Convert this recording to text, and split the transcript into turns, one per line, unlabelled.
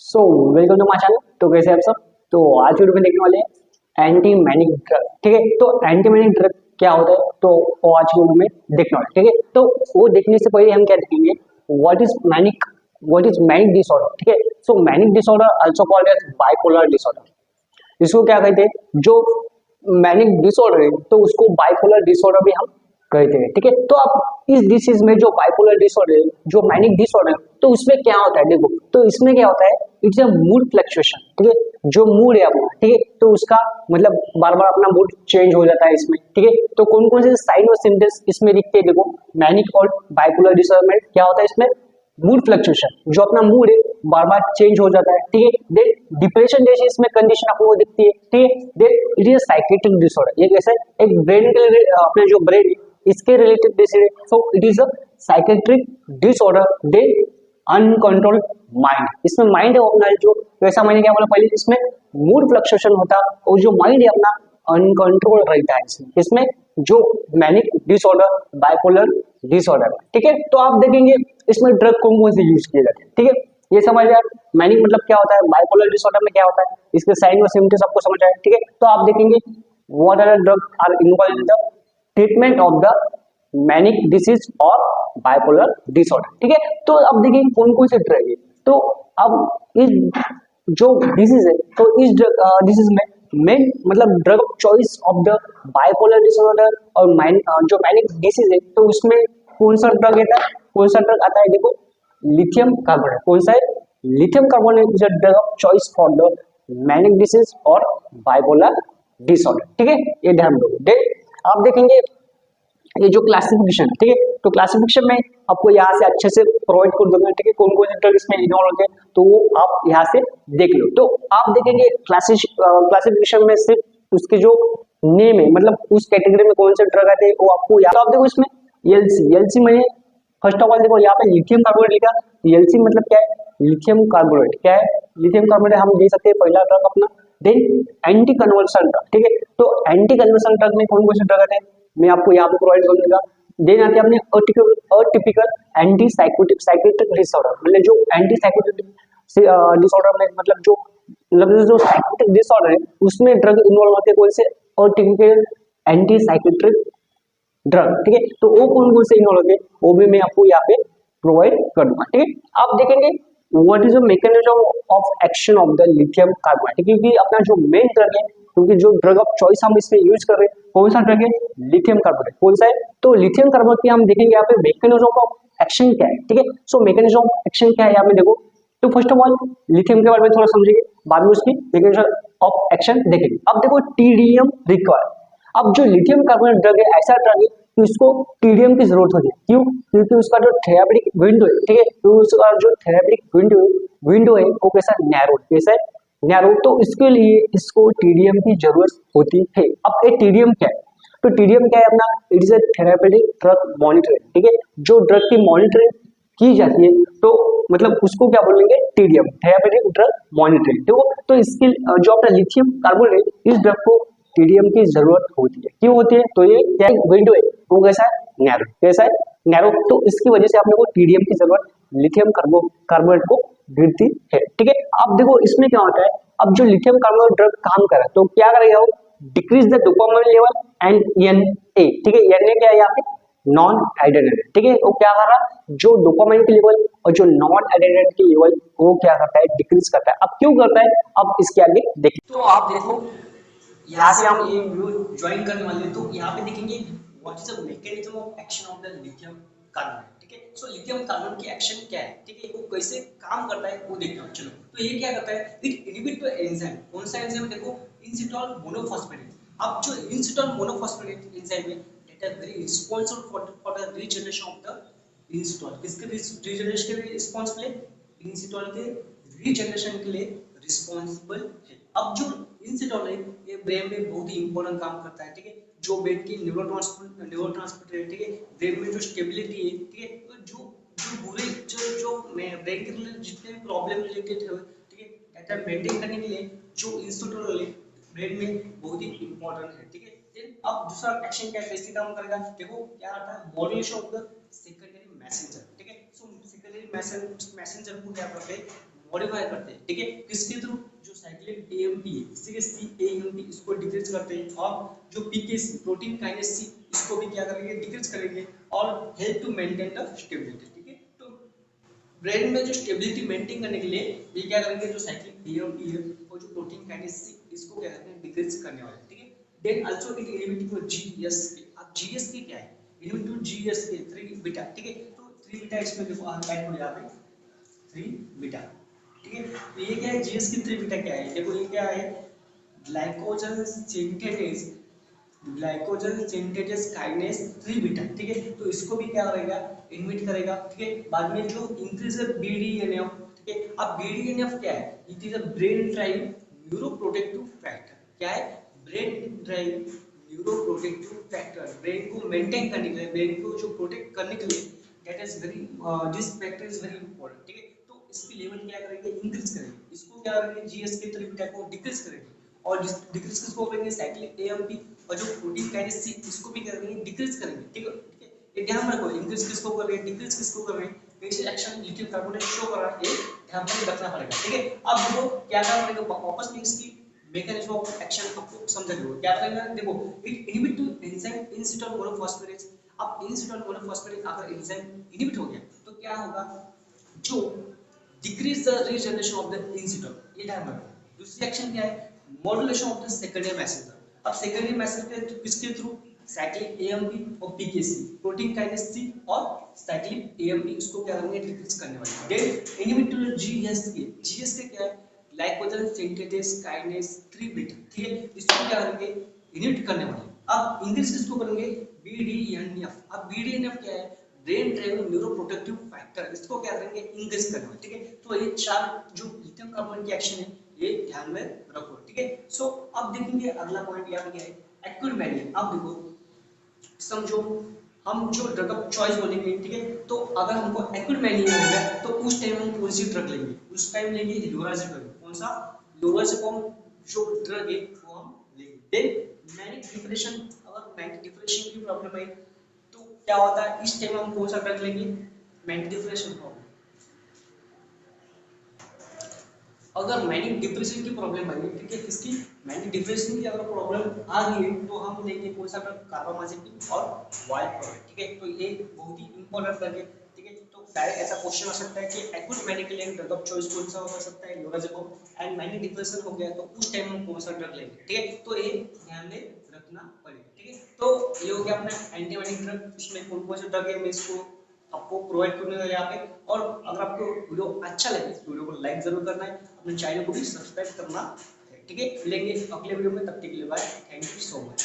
So welcome to my channel. तो कैसे आप सब। तो आज वीडियो में देखने वाले हैं एंटी मैनिक ड्रग। ठीक है, तो एंटी मैनिक ड्रग क्या होता है तो वो आज वीडियो में देखने वाले। ठीक है, तो वो देखने से पहले हम क्या देखेंगे, व्हाट इज मैनिक डिसऑर्डर। ठीक है, so manic disorder also called as bipolar disorder. इसको क्या कहते हैं, जो मैनिक डिसऑर्डर है तो उसको बाइपोलर डिसऑर्डर भी हम कहते हैं। ठीक है, तो आप इस डिसीज में जो बाइपोलर डिसऑर्डर है, जो मैनिक डिसऑर्डर है, तो उसमें क्या होता है देखो। तो इसमें क्या होता है, इट्स अ मूड फ्लक्चुएशन। ठीक है, जो मूड है अपना, ठीक है, तो उसका मतलब बार बार अपना मूड चेंज हो जाता है इसमें। ठीक है, तो कौन कौन से साइन और सिम्टम्स इसमें दिखते हैं देखो। मैनिक और बाइपोलर डिसऑर्डर में क्या होता है, इसमें मूड फ्लक्चुएशन, जो अपना मूड है बार बार चेंज हो जाता है। ठीक है, देन डिप्रेशन जैसी इसमें कंडीशन आपको देखती है। ठीक है, then it is psychiatric disorder. ये कैसे, एक ब्रेन के अपने जो ब्रेन है इसके रिलेटेड डिसीज है, so it is a psychiatric disorder. Then uncontrolled mind, इसमें माइंड है अपना जो वैसा, मैंने क्या बोला पहले, इसमें मूड फ्लक्चुएशन होता है और जो माइंड है अपना अनकंट्रोल रहता है इसमें जो मैनिक डिसऑर्डर बाइपोलर डिसऑर्डर। ठीक है, तो आप देखेंगे इसमें ड्रग कौन कौन से यूज किए जाते हैं। ठीक है, ये समझ आया मैनिक मतलब क्या होता है, बाइपोलर डिसऑर्डर में क्या होता है, इसके साइन और सिम्टम्स आपको समझ आए। ठीक है, तो आप देखेंगे what are the drug are involve in the treatment of the manic disease और बाइपोलर डिसऑर्डर। ठीक है, तो अब देखिए कौन कौन से ड्रग है। तो अब इस जो डिसीज है, तो इस डिसीज में मेन मतलब drug choice of the bipolar disorder और जो मैनिक डिसीज है, तो उसमें कौन सा ड्रग आता है, कौन सा ड्रग आता है देखो, लिथियम कार्बोनेट। कौन सा है, lithium carbonate is a drug of choice for the manic disease और बाइपोलर डिसऑर्डर। ठीक है, ये ध्यान दो। आप देखेंगे ये जो क्लासिफिकेशन है, ठीक है, तो क्लासिफिकेशन में आपको यहाँ से अच्छे से प्रोवाइड कर दूंगा। ठीक है, कौन कौन से ड्रग इसमें इन्वॉल्व होते हैं तो वो आप यहाँ से देख लो। तो आप देखेंगे क्लासिफिकेशन में सिर्फ उसके जो नेम है, मतलब उस कैटेगरी में कौन से ड्रग आते हैं वो आपको याद। तो आप देखो इसमें एलसी में फर्स्ट ऑफ ऑल देखो यहाँ पे लिथियम कार्बोनेट लिखा। एलसी मतलब क्या है, लिथियम कार्बोनेट क्या है, लिथियम कार्बोनेट हम दे सकते हैं पहला ड्रग अपना। Then anti conversion drug. ठीक है, तो एंटी कन्वर्सन ड्रग में कौन कौन से ड्रग आते हैं मैं आपको यहाँ पे प्रोवाइड कर दूंगा। देन आते हैं अपने अटिपिकल एंटी साइकोटिक डिसऑर्डर, मतलब जो एंटी साइकोटिक डिसऑर्डर में जो साइकोटिक डिसऑर्डर है उसमें ड्रग इन्वॉल्व होते हैं कौन से, अटिपिकल एंटी साइकोट्रिक ड्रग। ठीक है, तो वो कौन कौन से इन्वॉल्व होते हैं वो भी मैं आपको यहाँ पे प्रोवाइड कर दूंगा। ठीक है, आप देखेंगे what is the mechanism of action of the lithium carbonate, क्योंकि अपना जो मेन ड्रग है, क्योंकि जो ड्रग ऑफ चॉइस हम इसमें यूज कर रहे हैं कौन सा ड्रग है, लिथियम कार्बोनेट। कौन सा है, तो लिथियम कार्बोनेट की हम देखेंगे यहाँ पे मैकेनिज्म ऑफ एक्शन क्या है। ठीक है, सो मैकेनिज्म ऑफ एक्शन क्या है यहाँ पे देखो। तो फर्स्ट ऑफ ऑल लिथियम के बारे में थोड़ा समझेंगे, बाद में उसकी मैकेनिज्म ऑफ एक्शन देखेंगे। अब देखो टीडीएम रिक्वायर। अब जो लिथियम कार्बोनेट ड्रग है ऐसा ड्रग है कि उसको टीडीएम की जरूरत होती है। क्यों, क्योंकि उसका जो थेरापेटिक विंडो है, ठीक है, तो उसका जो थेरापेटिक विंडो है वो कैसा, नैरो, कैसा है, नैरो। तो इसके लिए इसको टीडीएम की जरूरत होती है। अब ये टीडीएम क्या है, तो टीडीएम क्या है अपना, it is a therapeutic drug monitoring. ठीक है, जो ड्रग की मॉनिटरिंग की जाती है तो मतलब उसको क्या बोलेंगे, टीडीएम, थेरापेटिक ड्रग मॉनिटरिंग। तो इसके जो अपना लिथियम कार्बोनेट इस ड्रग को टीडीएम की जरूरत होती है। क्यों होती है, तो ये क्या विंडो है वो कैसा है, नैरो, कैसा है, नैरो। तो इसकी वजह से आपने को टीडीएम की जरूरत लिथियम कार्बोनेट को गिरती है। ठीक है, अब देखो इसमें क्या होता है, अब जो लिथियम कार्बोनेट ड्रग काम कर रहा है तो क्या करेगा वो, decrease the dopamine level and NA. ठीक है, एनए क्या है यहाँ पे, नॉन एड्रेनालिन। ठीक है, वो क्या कर रहा है, जो डोपामाइन के लेवल और जो नॉन एड्रेनालिन के लेवल वो क्या करता है, डिक्रीज करता है। अब क्यों करता है, अब इसके आगे देखिए। तो आप देखो यहाँ से हम ये वीडियो ज्वाइन करने वाले हैं, तो यहाँ पे देखेंगे what is the mechanism of action of the lithium carbonate. ठीक है, सो लिथियम कार्बोनेट की एक्शन क्या है, ठीक है, वो कैसे काम करता है वो देखते हैं। चलो, तो ये क्या करता है, इट इनहिबिट द एंजाइम। कौन सा एंजाइम देखो, इनसिटॉल मोनोफॉस्फेटेज। अब जो इनसिटॉल मोनोफॉस्फेटेज एंजाइम है that are very responsible for the regeneration of the inositol. किसके रीजनरेशन के लिए रिस्पांसिबल है, इनसिटॉल के रीजनरेशन के लिए रिस्पांसिबल है। अब जो इनसिटॉल है ये ब्रेन में बहुत ही इंपॉर्टेंट काम करता है। ठीक है, जो ब्रेन की न्यूरोट्रांसमीटर है, ठीक है, ब्रेन में जो स्टेबिलिटी है, ठीक है, तो जो जो बुरे जो ब्रेन के रिलेटेड जितने भी प्रॉब्लम रिलेटेड है, ठीक है, डाटा मेंटेन करने के लिए जो इनसिटॉल है ब्रेन में बहुत ही इंपॉर्टेंट है। ठीक है, देन अब दूसरा एक्शन क्या कैसे काम करेगा देखो, क्या आता है, modulation of the secondary messenger. ठीक है, सो सेकेंडरी मैसेंजर को क्या करते हैं,
मॉडिफाई करते हैं, ठीक है। किसके थ्रू, जो साइक्लिक एएमपी है, सीएससी एएमपी इसको डिक्रीज करते हैं, और जो पीकेसी प्रोटीन काइनेज सी इसको भी क्या करेंगे, डिक्रीज करेंगे, और help to maintain the stability, ठीक है। तो ब्रेन में जो स्टेबिलिटी मेंटेन करने के लिए ये क्या करेंगे, जो साइक्लिक एएमपी है और जो प्रोटीन काइनेज सी इसको क्या करते हैं, डिक्रीज करने वाले, ठीक है। Then also it inhibit to GSK. अब जीएसके क्या है, इनहिबिट टू जीएसके 3 बीटा, ठीक है। तो 3 बीटा इसमें देखो हाईलाइट हो यहाँ पे 3 बीटा, ठीक है। तो ये क्या है, जीएस की 3 बीटा क्या है, देखो ये क्या है, glycogen synthetase, glycogen synthetase kinase 3 beta, ठीक है। तो इसको भी क्या करेगा, इनहिबिट करेगा, ठीक है। बाद में जो इंक्रीज बीडीएनएफ, ठीक है। अब बीडीएनएफ क्या है, it is a brain drive neuroprotective factor, क्या है, brain drive neuroprotective factor, brain को मेंटेन करने के लिए, ब्रेन को जो प्रोटेक्ट करने के लिए, that is very, this factor is very important, ठीक है। तो इसकी लेवल क्या करेंगे, इंक्रीज करेंगे, इसको क्या करेंगे, जीएस के 3 बीटा को डिक्रीज करेंगे, और डिक्रीज किसको करेंगे, साइक्लिक एएमपी, और जो प्रोटीन काइनेज सी इसको भी करेंगे, डिक्रीज करेंगे, ठीक है, ठीक है। ये ध्यान रखो, इंक्रीज किसको कर रहे हैं, डिक्रीज किसको कर रहे हैं, कैसे एक्शन लिथियम कार्बोनेट शो कर रहा है, ये ध्यान में रखना पड़ेगा, ठीक है। अब देखो क्या करना पड़ेगा, वापस में इसकी मैकेनिज्म ऑफ एक्शन आपको समझ लो, क्या करेंगे, देखो इट इनहिबिट टू एंजाइम इनसिटल मोनोफॉस्फेटेज। अब इनसिटल मोनोफॉस्फेटेज अगर एंजाइम इनहिबिट हो गया तो क्या होगा, जो decrease the regeneration of the inositol, ये ध्यान रखो। दूसरी एक्शन क्या है, modulation of the secondary messenger. अब सेकेंडरी मैसेंजर के किसके थ्रू, साइक्लिक एएमपी और पीकेसी, प्रोटीन काइनेज सी और साइक्लिक एएमपी, इसको क्या करेंगे, डिक्रीज करने वाले। Then inhibit to GSK, GSK क्या है, ग्लाइकोजन सिंथेटेज काइनेज 3 बीटा, ठीक है। इसको क्या करेंगे, इनहिबिट करने वाले। अब इंक्रीज किसको करेंगे, बीडीएनएफ। अब बीडीएनएफ क्या है, ब्रेन ड्राइवन न्यूरोप्रोटेक्टिव फैक्टर, इसको क्या करेंगे, इंक्रीज करने वाले, ठीक है। तो ये 4 जो लिथियम कार्बोनेट की एक्शन है ये ध्यान में रखो, ठीक है। सो अब देखेंगे अगला पॉइंट यहाँ पे क्या है, एक्यूट मैनिया। अब देखो, समझो हम जो ड्रग ऑफ चॉइस बोलेंगे, ठीक है। तो अगर हमको एक्यूट मैनिया हो गया तो उस टाइम हम कौन सी ड्रग लेंगे, उस टाइम लेंगे लोराज़ेपाम। कौन सा, लोराज़ेपाम जो ड्रग है वो हम लेंगे। देन मैनिक डिप्रेशन, अगर मैनिक डिप्रेशन की प्रॉब्लम है तो क्या होता है, इस टाइम हम कौन सा ड्रग लेंगे, मैनिक डिप्रेशन प्रॉब्लम। अगर मैनिक डिप्रेशन की प्रॉब्लम आई है, ठीक है, किसकी, मैनिक डिप्रेशन की अगर प्रॉब्लम आ गई है तो हम लेंगे कौन सा ड्रग, कार्बामाजेपिन और वालप्रोइड, ठीक है। तो ये बहुत ही इंपॉर्टेंट ड्रग है, ठीक है। तो डायरेक्ट ऐसा क्वेश्चन आ सकता है कि एक्यूट मैनिक के लिए ड्रग ऑफ चॉइस कौन सा हो सकता है, लोराज़ेपाम। एंड मैनिक डिप्रेशन हो गया तो उस टाइम हम कौन सा ड्रग लेंगे, ठीक है। तो ये ध्यान में रखना पड़ेगा, ठीक है। तो ये हो गया अपना एंटीबायोटिक ड्रग, इसमें कौन कौन से ड्रग है मैं इसको आपको प्रोवाइड करने वाला यहाँ पे। और अगर आपको वीडियो अच्छा लगे तो वीडियो को लाइक जरूर करना है, अपने चैनल को भी सब्सक्राइब करना है, ठीक है। मिलेंगे अगले वीडियो में, तब तक के लिए bye, thank you so much.